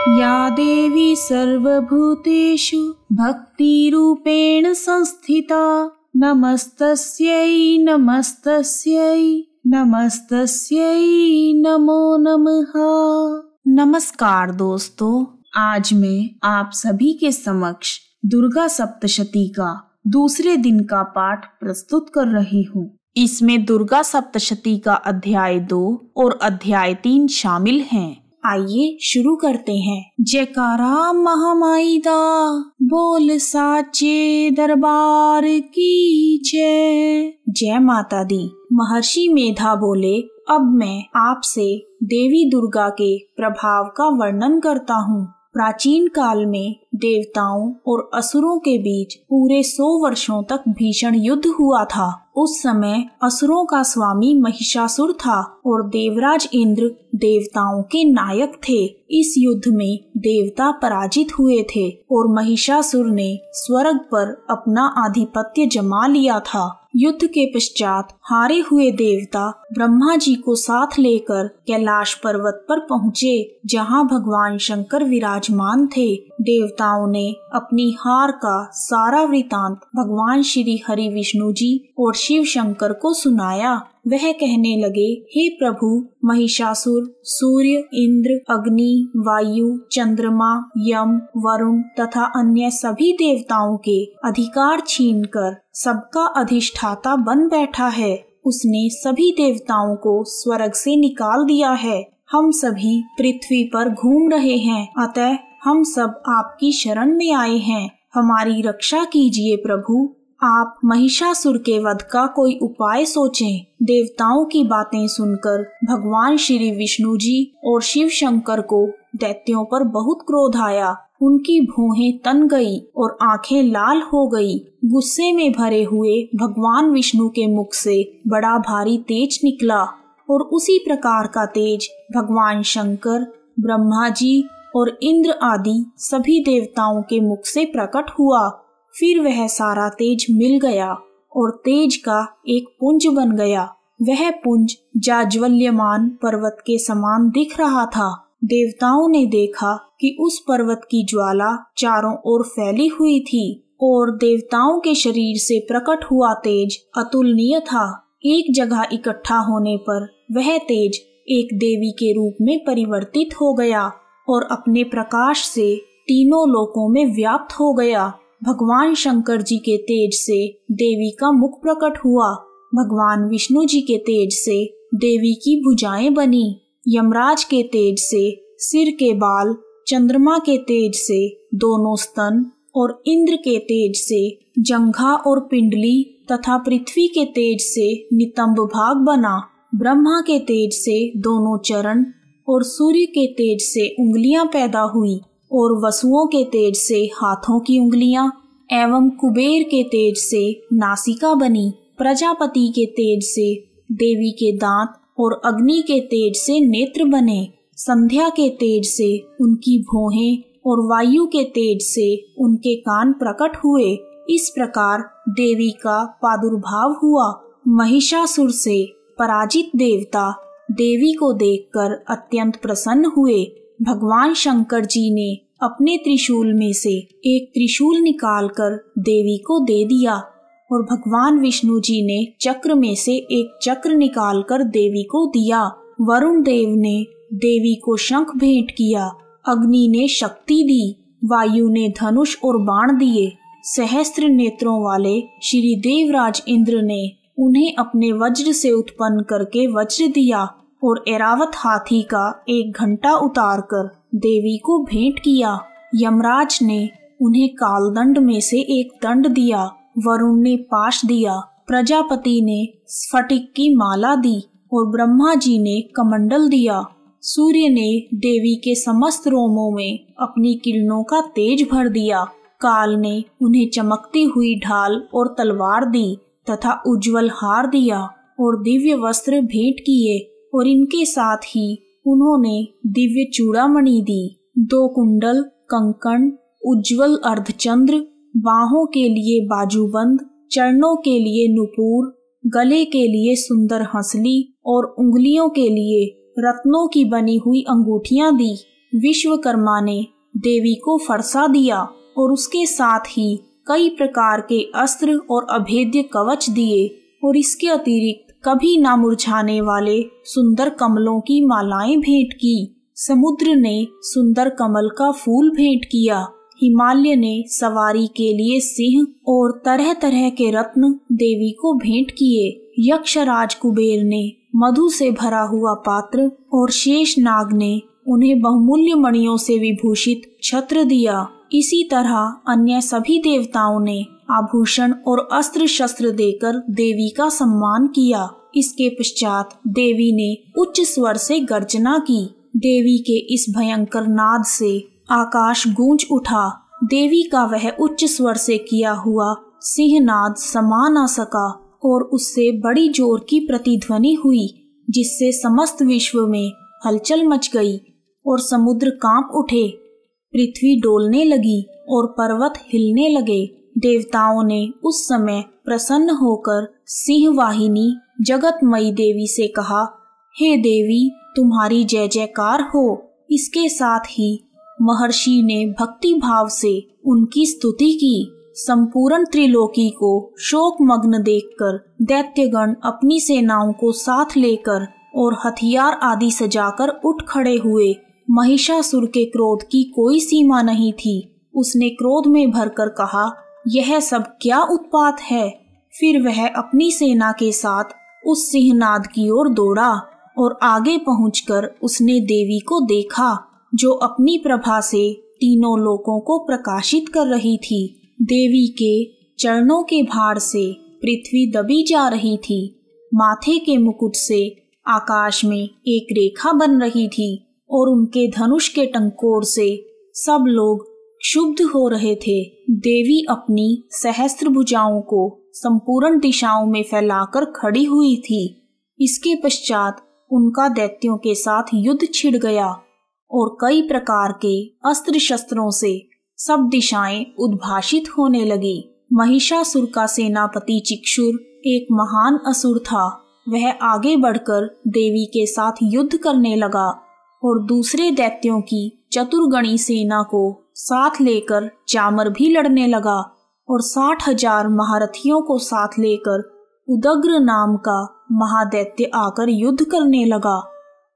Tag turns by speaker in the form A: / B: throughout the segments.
A: या देवी सर्वभूतेषु भक्तिरूपेण संस्थिता नमस्तस्यै नमस्तस्यै नमस्तस्यै नमो नमः। नमस्कार दोस्तों, आज मैं आप सभी के समक्ष दुर्गा सप्तशती का दूसरे दिन का पाठ प्रस्तुत कर रही हूँ। इसमें दुर्गा सप्तशती का अध्याय 2 और अध्याय 3 शामिल हैं। आइए शुरू करते हैं। जयकारा महामाई दा, बोल साचे दरबार की जय। जय माता दी। महर्षि मेधा बोले, अब मैं आपसे देवी दुर्गा के प्रभाव का वर्णन करता हूँ। प्राचीन काल में देवताओं और असुरों के बीच पूरे 100 वर्षों तक भीषण युद्ध हुआ था। उस समय असुरों का स्वामी महिषासुर था और देवराज इंद्र देवताओं के नायक थे। इस युद्ध में देवता पराजित हुए थे और महिषासुर ने स्वर्ग पर अपना आधिपत्य जमा लिया था। युद्ध के पश्चात हारे हुए देवता ब्रह्मा जी को साथ लेकर कैलाश पर्वत पर पहुँचे, जहाँ भगवान शंकर विराजमान थे। देवताओं ने अपनी हार का सारा वृतांत भगवान श्री हरि विष्णु जी और शिव शंकर को सुनाया। वह कहने लगे, हे प्रभु, महिषासुर सूर्य, इंद्र, अग्नि, वायु, चंद्रमा, यम, वरुण तथा अन्य सभी देवताओं के अधिकार छीनकर सबका अधिष्ठाता बन बैठा है। उसने सभी देवताओं को स्वर्ग से निकाल दिया है। हम सभी पृथ्वी पर घूम रहे हैं, अतः हम सब आपकी शरण में आए हैं। हमारी रक्षा कीजिए प्रभु। आप महिषासुर के वध का कोई उपाय सोचें। देवताओं की बातें सुनकर भगवान श्री विष्णु जी और शिव शंकर को दैत्यों पर बहुत क्रोध आया। उनकी भौहें तन गई और आंखें लाल हो गई। गुस्से में भरे हुए भगवान विष्णु के मुख से बड़ा भारी तेज निकला और उसी प्रकार का तेज भगवान शंकर, ब्रह्मा जी और इंद्र आदि सभी देवताओं के मुख से प्रकट हुआ। फिर वह सारा तेज मिल गया और तेज का एक पुंज बन गया। वह पुंज जाज्वल्यमान पर्वत के समान दिख रहा था। देवताओं ने देखा कि उस पर्वत की ज्वाला चारों ओर फैली हुई थी और देवताओं के शरीर से प्रकट हुआ तेज अतुलनीय था। एक जगह इकट्ठा होने पर वह तेज एक देवी के रूप में परिवर्तित हो गया और अपने प्रकाश से तीनों लोकों में व्याप्त हो गया। भगवान शंकर जी के तेज से देवी का मुख प्रकट हुआ। भगवान विष्णु जी के तेज से देवी की भुजाएं बनी। यमराज के तेज से सिर के बाल, चंद्रमा के तेज से दोनों स्तन और इंद्र के तेज से जंघा और पिंडली तथा पृथ्वी के तेज से नितंब भाग बना। ब्रह्मा के तेज से दोनों चरण और सूर्य के तेज से उंगलियां पैदा हुई और वसुओं के तेज से हाथों की उंगलियां एवं कुबेर के तेज से नासिका बनी। प्रजापति के तेज से देवी के दांत और अग्नि के तेज से नेत्र बने। संध्या के तेज से उनकी भौहें और वायु के तेज से उनके कान प्रकट हुए। इस प्रकार देवी का प्रादुर्भाव हुआ। महिषासुर से पराजित देवता देवी को देखकर अत्यंत प्रसन्न हुए। भगवान शंकर जी ने अपने त्रिशूल में से एक त्रिशूल निकालकर देवी को दे दिया और भगवान विष्णु जी ने चक्र में से एक चक्र निकालकर देवी को दिया। वरुण देव ने देवी को शंख भेंट किया। अग्नि ने शक्ति दी। वायु ने धनुष और बाण दिए। सहस्त्र नेत्रों वाले श्री देवराज इंद्र ने उन्हें अपने वज्र से उत्पन्न करके वज्र दिया और ऐरावत हाथी का एक घंटा उतारकर देवी को भेंट किया। यमराज ने उन्हें कालदंड में से एक दंड दिया। वरुण ने पाश दिया। प्रजापति ने स्फटिक की माला दी और ब्रह्मा जी ने कमंडल दिया। सूर्य ने देवी के समस्त रोमों में अपनी किरणों का तेज भर दिया। काल ने उन्हें चमकती हुई ढाल और तलवार दी तथा उज्जवल हार दिया और दिव्य वस्त्र भेंट किए और इनके साथ ही उन्होंने दिव्य चूड़ामणि दी। 2 कुंडल, कंकण, उज्जवल अर्धचंद्र, बाहों के लिए बाजूबंद, चरणों के लिए नुपुर, गले के लिए सुंदर हंसली और उंगलियों के लिए रत्नों की बनी हुई अंगूठियां दी। विश्वकर्मा ने देवी को फरसा दिया और उसके साथ ही कई प्रकार के अस्त्र और अभेद्य कवच दिए और इसके अतिरिक्त कभी ना मुरझाने वाले सुंदर कमलों की मालाएं भेंट की। समुद्र ने सुंदर कमल का फूल भेंट किया। हिमालय ने सवारी के लिए सिंह और तरह तरह के रत्न देवी को भेंट किए। यक्षराज कुबेर ने मधु से भरा हुआ पात्र और शेष नाग ने उन्हें बहुमूल्य मणियों से विभूषित छत्र दिया। इसी तरह अन्य सभी देवताओं ने आभूषण और अस्त्र शस्त्र देकर देवी का सम्मान किया। इसके पश्चात देवी ने उच्च स्वर से गर्जना की। देवी के इस भयंकर नाद से आकाश गूंज उठा। देवी का वह उच्च स्वर से किया हुआ सिंहनाद समा न सका और उससे बड़ी जोर की प्रतिध्वनि हुई, जिससे समस्त विश्व में हलचल मच गई और समुद्र कांप उठे। पृथ्वी डोलने लगी और पर्वत हिलने लगे। देवताओं ने उस समय प्रसन्न होकर सिंहवाहिनी जगतमयी देवी से कहा, हे देवी, तुम्हारी जय जयकार हो। इसके साथ ही महर्षि ने भक्ति भाव से उनकी स्तुति की। संपूर्ण त्रिलोकी को शोकमग्न देखकर दैत्यगण अपनी सेनाओं को साथ लेकर और हथियार आदि सजाकर उठ खड़े हुए। महिषासुर के क्रोध की कोई सीमा नहीं थी। उसने क्रोध में भरकर कहा, यह सब क्या उत्पात है। फिर वह अपनी सेना के साथ उस सिंहनाद की ओर दौड़ा और आगे पहुंचकर उसने देवी को देखा, जो अपनी प्रभा से तीनों लोकों को प्रकाशित कर रही थी। देवी के चरणों के भार से पृथ्वी दबी जा रही थी। माथे के मुकुट से आकाश में एक रेखा बन रही थी और उनके धनुष के टंकोर से सब लोग क्षुब्ध हो रहे थे। देवी अपनी सहस्त्र भुजाओं को संपूर्ण दिशाओं में फैलाकर खड़ी हुई थी। इसके पश्चात उनका दैत्यों के साथ युद्ध छिड़ गया और कई प्रकार के अस्त्र शस्त्रों से सब दिशाएं उद्भाषित होने लगी। महिषासुर का सेनापति चिक्षुर एक महान असुर था। वह आगे बढ़कर देवी के साथ युद्ध करने लगा और दूसरे दैत्यों की चतुर्गणी सेना को साथ लेकर चामर भी लड़ने लगा और 60,000 महारथियों को साथ लेकर उदग्र नाम का महादैत्य आकर युद्ध करने लगा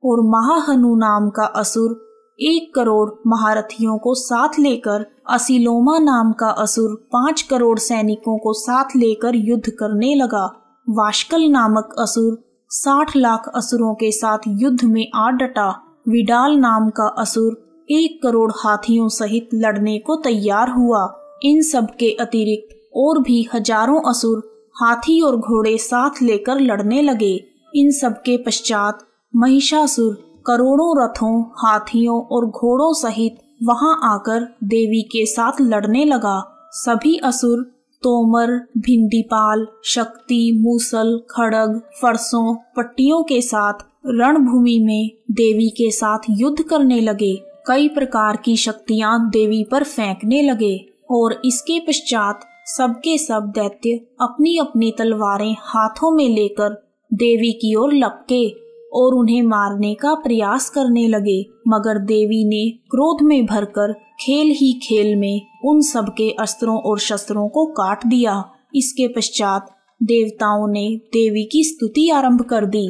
A: और महाहनु नाम का असुर 1 करोड़ महारथियों को साथ लेकर असिलोमा नाम का असुर 5 करोड़ सैनिकों को साथ लेकर युद्ध करने लगा। वाशकल नामक असुर 60 लाख असुरों के साथ युद्ध में आ डटा। विडाल नाम का असुर 1 करोड़ हाथियों सहित लड़ने को तैयार हुआ। इन सब के अतिरिक्त और भी हजारों असुर हाथी और घोड़े साथ लेकर लड़ने लगे। इन सब के पश्चात महिषासुर करोड़ों रथों, हाथियों और घोड़ों सहित वहां आकर देवी के साथ लड़ने लगा। सभी असुर तोमर, भिंडीपाल, शक्ति, मूसल, खड़ग, फरसों, पट्टियों के साथ रणभूमि में देवी के साथ युद्ध करने लगे। कई प्रकार की शक्तियां देवी पर फेंकने लगे और इसके पश्चात सबके सब दैत्य अपनी अपनी तलवारें हाथों में लेकर देवी की ओर लपके और उन्हें मारने का प्रयास करने लगे। मगर देवी ने क्रोध में भरकर खेल ही खेल में उन सब के अस्त्रों और शस्त्रों को काट दिया। इसके पश्चात देवताओं ने देवी की स्तुति आरंभ कर दी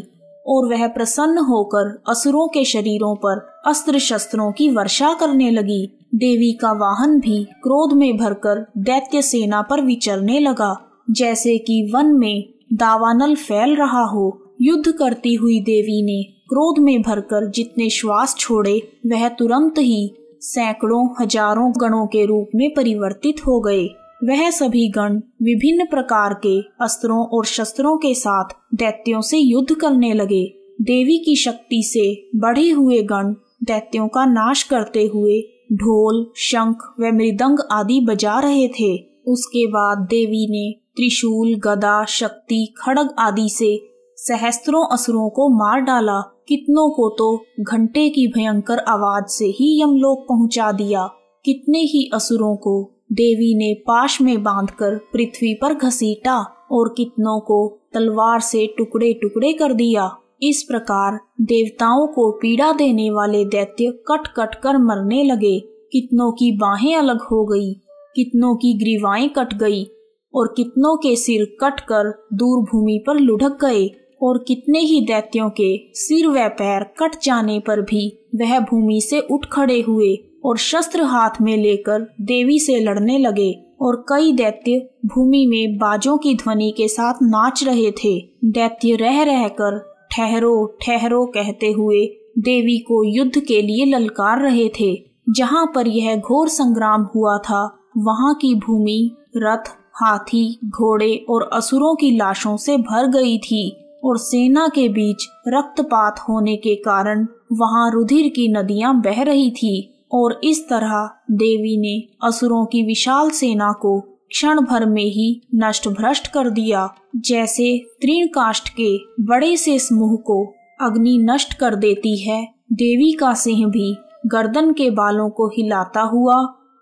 A: और वह प्रसन्न होकर असुरों के शरीरों पर अस्त्र शस्त्रों की वर्षा करने लगी। देवी का वाहन भी क्रोध में भरकर दैत्य सेना पर विचरने लगा, जैसे कि वन में दावानल फैल रहा हो। युद्ध करती हुई देवी ने क्रोध में भरकर जितने श्वास छोड़े वह तुरंत ही सैकड़ों हजारों गणों के रूप में परिवर्तित हो गए। वह सभी गण विभिन्न प्रकार के अस्त्रों और शस्त्रों के साथ दैत्यों से युद्ध करने लगे। देवी की शक्ति से बढ़े हुए गण दैत्यों का नाश करते हुए ढोल, शंख व मृदंग आदि बजा रहे थे। उसके बाद देवी ने त्रिशूल, गदा, शक्ति, खड्ग आदि से सहस्त्रों असुरों को मार डाला। कितनों को तो घंटे की भयंकर आवाज से ही यमलोक पहुंचा दिया। कितने ही असुरों को देवी ने पाश में बांधकर पृथ्वी पर घसीटा और कितनों को तलवार से टुकड़े टुकड़े कर दिया। इस प्रकार देवताओं को पीड़ा देने वाले दैत्य कट कट कर मरने लगे। कितनों की बाहें अलग हो गई, कितनों की ग्रीवाएं कट गई और कितनों के सिर कट कर दूर भूमि पर लुढ़क गए। और कितने ही दैत्यों के सिर व पैर कट जाने पर भी वह भूमि से उठ खड़े हुए और शस्त्र हाथ में लेकर देवी से लड़ने लगे। और कई दैत्य भूमि में बाजों की ध्वनि के साथ नाच रहे थे। दैत्य रह रहकर ठहरो ठहरो कहते हुए देवी को युद्ध के लिए ललकार रहे थे। जहाँ पर यह घोर संग्राम हुआ था वहाँ की भूमि रथ, हाथी, घोड़े और असुरों की लाशों से भर गई थी और सेना के बीच रक्तपात होने के कारण वहाँ रुधिर की नदियां बह रही थी। और इस तरह देवी ने असुरों की विशाल सेना को क्षण भर में ही नष्ट भ्रष्ट कर दिया। जैसे तृणकाष्ठ के बड़े से समूह को अग्नि नष्ट कर देती है, देवी का सिंह भी गर्दन के बालों को हिलाता हुआ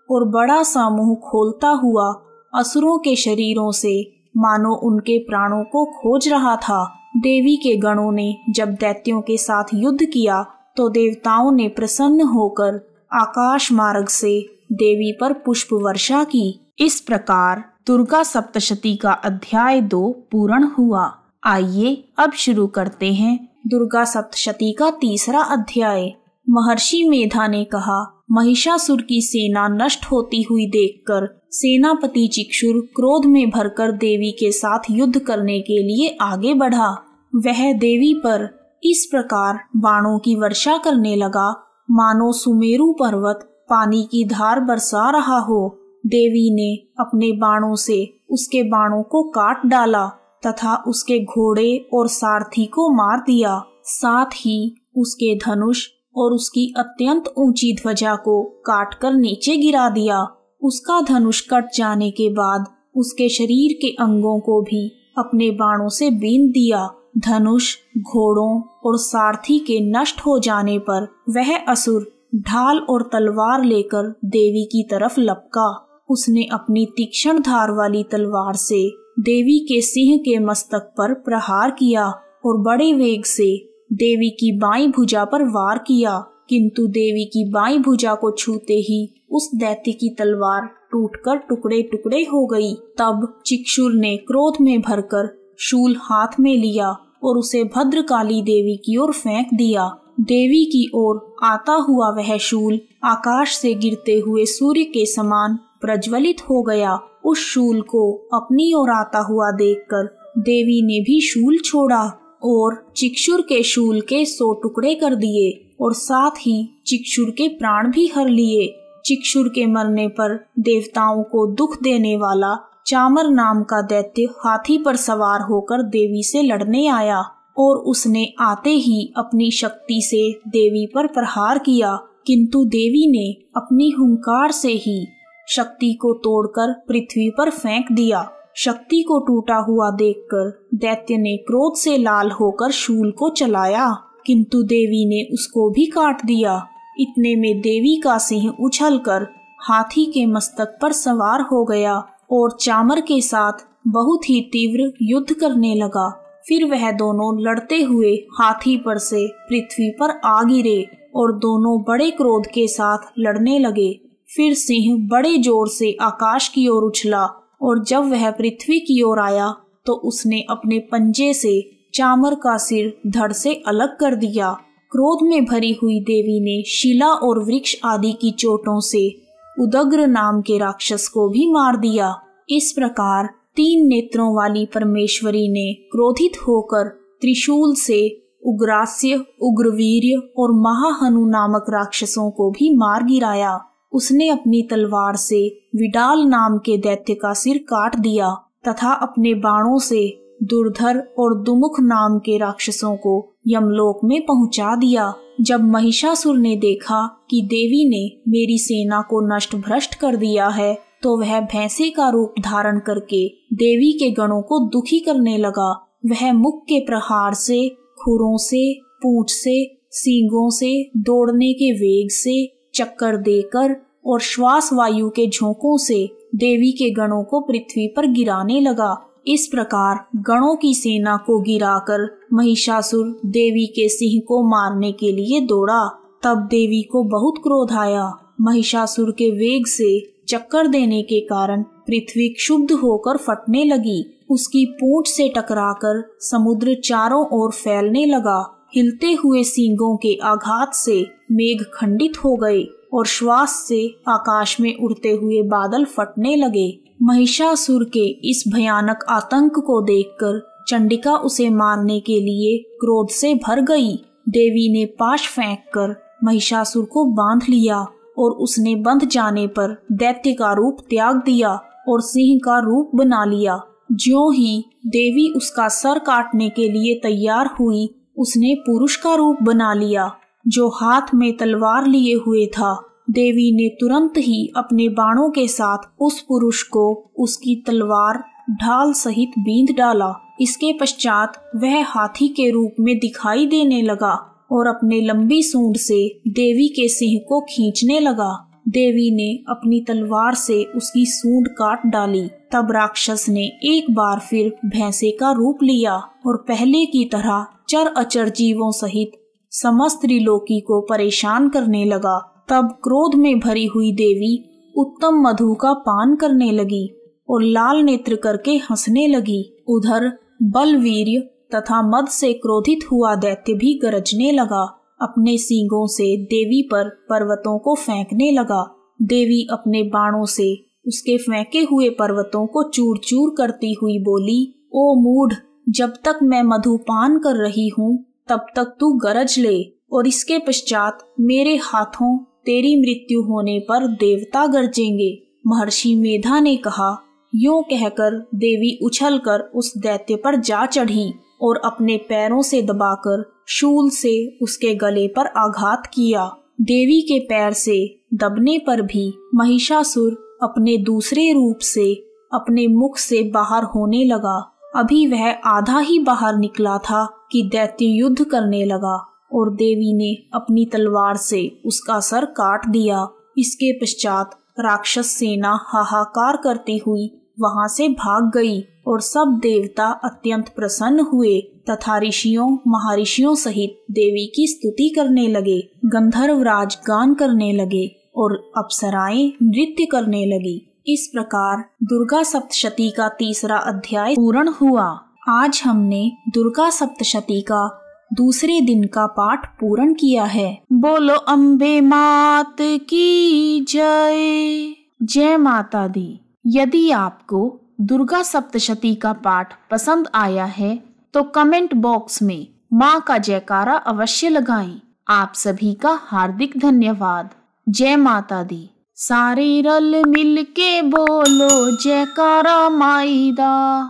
A: और बड़ा सा मुंह खोलता हुआ असुरों के शरीरों से मानो उनके प्राणों को खोज रहा था। देवी के गणों ने जब दैत्यों के साथ युद्ध किया तो देवताओं ने प्रसन्न होकर आकाश मार्ग से देवी पर पुष्प वर्षा की। इस प्रकार दुर्गा सप्तशती का अध्याय 2 पूर्ण हुआ। आइए अब शुरू करते हैं दुर्गा सप्तशती का तीसरा अध्याय। महर्षि मेधा ने कहा, महिषासुर की सेना नष्ट होती हुई देखकर सेनापति चिक्षुर क्रोध में भरकर देवी के साथ युद्ध करने के लिए आगे बढ़ा। वह देवी पर इस प्रकार बाणों की वर्षा करने लगा मानो सुमेरु पर्वत पानी की धार बरसा रहा हो। देवी ने अपने बाणों से उसके बाणों को काट डाला तथा उसके घोड़े और सारथी को मार दिया। साथ ही उसके धनुष और उसकी अत्यंत ऊंची ध्वजा को काटकर नीचे गिरा दिया। उसका धनुष कट जाने के बाद उसके शरीर के अंगों को भी अपने बाणों से बींध दिया। धनुष, घोड़ों और सारथी के नष्ट हो जाने पर वह असुर ढाल और तलवार लेकर देवी की तरफ लपका। उसने अपनी तीक्ष्ण धार वाली तलवार से देवी के सिंह के मस्तक पर प्रहार किया और बड़े वेग से देवी की बाईं भुजा पर वार किया। किंतु देवी की बाईं भुजा को छूते ही उस दैत्य की तलवार टूटकर टुकड़े टुकड़े हो गई। तब चिक्षुर ने क्रोध में भरकर शूल हाथ में लिया और उसे भद्रकाली देवी की ओर फेंक दिया। देवी की ओर आता हुआ वह शूल आकाश से गिरते हुए सूर्य के समान प्रज्वलित हो गया। उस शूल को अपनी ओर आता हुआ देखकर देवी ने भी शूल छोड़ा और चिक्षुर के शूल के 100 टुकड़े कर दिए और साथ ही चिक्षुर के प्राण भी हर लिए। चिक्षुर के मरने पर देवताओं को दुख देने वाला चामर नाम का दैत्य हाथी पर सवार होकर देवी से लड़ने आया और उसने आते ही अपनी शक्ति से देवी पर प्रहार किया। किंतु देवी ने अपनी हुंकार से ही शक्ति को तोड़कर पृथ्वी पर फेंक दिया। शक्ति को टूटा हुआ देखकर दैत्य ने क्रोध से लाल होकर शूल को चलाया, किंतु देवी ने उसको भी काट दिया। इतने में देवी का सिंह उछलकर हाथी के मस्तक पर सवार हो गया और चामर के साथ बहुत ही तीव्र युद्ध करने लगा। फिर वह दोनों लड़ते हुए हाथी पर से पृथ्वी पर आ गिरे और दोनों बड़े क्रोध के साथ लड़ने लगे। फिर सिंह बड़े जोर से आकाश की ओर उछला और जब वह पृथ्वी की ओर आया तो उसने अपने पंजे से चामर का सिर धड़ से अलग कर दिया। क्रोध में भरी हुई देवी ने शिला और वृक्ष आदि की चोटों से उदग्र नाम के राक्षस को भी मार दिया। इस प्रकार 3 नेत्रों वाली परमेश्वरी ने क्रोधित होकर त्रिशूल से उग्रास्य, उग्रवीर्य और महाहनु नामक राक्षसों को भी मार गिराया। उसने अपनी तलवार से विडाल नाम के दैत्य का सिर काट दिया तथा अपने बाणों से दुर्धर और दुमुख नाम के राक्षसों को यमलोक में पहुंचा दिया। जब महिषासुर ने देखा कि देवी ने मेरी सेना को नष्ट भ्रष्ट कर दिया है तो वह भैंसे का रूप धारण करके देवी के गणों को दुखी करने लगा। वह मुख के प्रहार से, खुरों से, पूंछ से, सींगों से, दौड़ने के वेग से, चक्कर देकर और श्वास वायु के झोंकों से देवी के गणों को पृथ्वी पर गिराने लगा। इस प्रकार गणों की सेना को गिराकर महिषासुर देवी के सिंह को मारने के लिए दौड़ा। तब देवी को बहुत क्रोध आया। महिषासुर के वेग से चक्कर देने के कारण पृथ्वी क्षुब्ध होकर फटने लगी। उसकी पूंछ से टकराकर समुद्र चारों ओर फैलने लगा। हिलते हुए सींगों के आघात से मेघ खंडित हो गए और श्वास से आकाश में उड़ते हुए बादल फटने लगे। महिषासुर के इस भयानक आतंक को देखकर चंडिका उसे मारने के लिए क्रोध से भर गई। देवी ने पाश फेंककर महिषासुर को बांध लिया और उसने बंध जाने पर दैत्य का रूप त्याग दिया और सिंह का रूप बना लिया। ज्यों ही देवी उसका सर काटने के लिए तैयार हुई, उसने पुरुष का रूप बना लिया जो हाथ में तलवार लिए हुए था। देवी ने तुरंत ही अपने बाणों के साथ उस पुरुष को उसकी तलवार ढाल सहित बींध डाला। इसके पश्चात वह हाथी के रूप में दिखाई देने लगा और अपने लंबी सूंड से देवी के सिंह को खींचने लगा। देवी ने अपनी तलवार से उसकी सूंड काट डाली। तब राक्षस ने एक बार फिर भैंसे का रूप लिया और पहले की तरह चर अचर जीवों सहित समस्त त्रिलोकी को परेशान करने लगा। तब क्रोध में भरी हुई देवी उत्तम मधु का पान करने लगी और लाल नेत्र करके हंसने लगी। उधर बलवीर्य तथा मद से क्रोधित हुआ दैत्य भी गरजने लगा। अपने सींगों से देवी पर पर्वतों को फेंकने लगा। देवी अपने बाणों से उसके फेंके हुए पर्वतों को चूर चूर करती हुई बोली, ओ मूढ़, जब तक मैं मधुपान कर रही हूँ तब तक तू गरज ले और इसके पश्चात मेरे हाथों तेरी मृत्यु होने पर देवता गरजेंगे। महर्षि मेधा ने कहा। यूं कहकर देवी उछलकर उस दैत्य पर जा चढ़ी और अपने पैरों से दबाकर शूल से उसके गले पर आघात किया। देवी के पैर से दबने पर भी महिषासुर अपने दूसरे रूप से अपने मुख से बाहर होने लगा। अभी वह आधा ही बाहर निकला था कि दैत्य युद्ध करने लगा और देवी ने अपनी तलवार से उसका सर काट दिया। इसके पश्चात राक्षस सेना हाहाकार करती हुई वहां से भाग गई और सब देवता अत्यंत प्रसन्न हुए तथा ऋषियों महर्षियों सहित देवी की स्तुति करने लगे। गंधर्वराज गान करने लगे और अप्सराएं नृत्य करने लगी। इस प्रकार दुर्गा सप्तशती का तीसरा अध्याय पूर्ण हुआ। आज हमने दुर्गा सप्तशती का दूसरे दिन का पाठ पूर्ण किया है। बोलो अम्बे मात की जय। जय माता दी। यदि आपको दुर्गा सप्तशती का पाठ पसंद आया है तो कमेंट बॉक्स में माँ का जयकारा अवश्य लगाएं। आप सभी का हार्दिक धन्यवाद। जय माता दी। सारे रल मिल के बोलो जयकारा माई दा।